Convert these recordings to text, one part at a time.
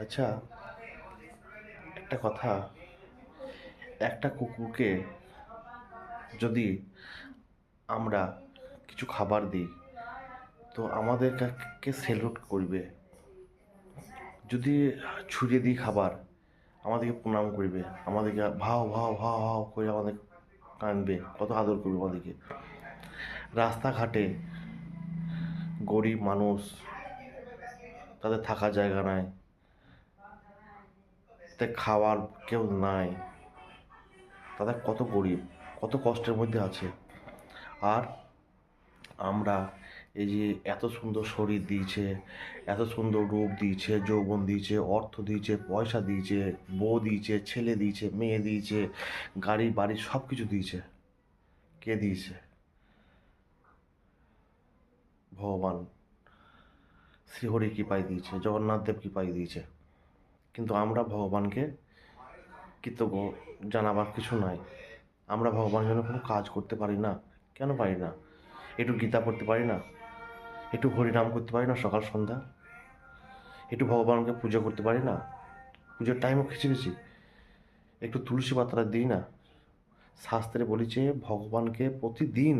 আচ্ছা, একটা কথা, একটা কুকুরকে যদি আমরা কিছু খাবার দিই তো আমাদের কে সেলুট করবে। যদি ছুঁড়ে দিই খাবার আমাদেরকে প্রণাম করবে, আমাদেরকে ভাও ভাও ভাও ভাও করে আমাদের কাঁদবে, কত আদর করবে আমাদেরকে। রাস্তাঘাটে গরিব মানুষ, তাদের থাকার জায়গা নাই, তাদের খাওয়ার কেউ নাই, তাদের কত গরিব, কত কষ্টের মধ্যে আছে। আর আমরা এই যে এত সুন্দর শরীর দিয়েছে, এত সুন্দর রূপ দিয়েছে, যৌবন দিয়েছে, অর্থ দিয়েছে, পয়সা দিয়েছে, বউ দিয়েছে, ছেলে দিয়েছে, মেয়ে দিয়েছে, গাড়ি বাড়ি সব কিছু দিয়েছে। কে দিয়েছে? ভগবান শ্রীহরি কৃপায় দিয়েছে, জগন্নাথ দেব কৃপায় দিয়েছে। কিন্তু আমরা ভগবানকে কৃতজ্ঞ জানাবার কিছু নাই। আমরা ভগবানের জন্য কোনো কাজ করতে পারি না। কেন পারি না? একটু গীতা পড়তে পারি না? একটু হরিনাম করতে পারি না সকাল সন্ধ্যা? একটু ভগবানকে পুজো করতে পারি না? পুজোর টাইমও খিচিমিচি, একটু তুলসী পাতাটা দিই না? শাস্ত্রে বলেছে ভগবানকে প্রতিদিন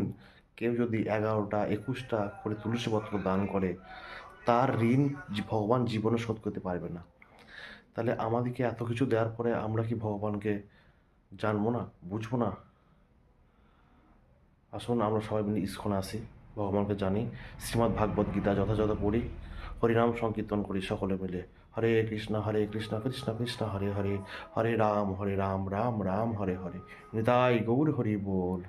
কেউ যদি 11টা 21টা করে তুলসী পত্র দান করে তার ঋণ ভগবান জীবনে শোধ করতে পারবে না। তাহলে আমাদেরকে এত কিছু দেওয়ার পরে আমরা কি ভগবানকে জানবো না, বুঝবো না? আসুন আমরা সবাই মিলে ইস্কনে আসি, ভগবানকে জানি, শ্রীমদ্ ভাগবত গীতা যথাযথ পড়ি, হরিনাম সংকীর্তন করি সকলে মিলে। হরে কৃষ্ণ কৃষ্ণ কৃষ্ণ হরে হরে, হরে রাম রাম রাম হরে হরে। নিতাই গৌর হরি বল।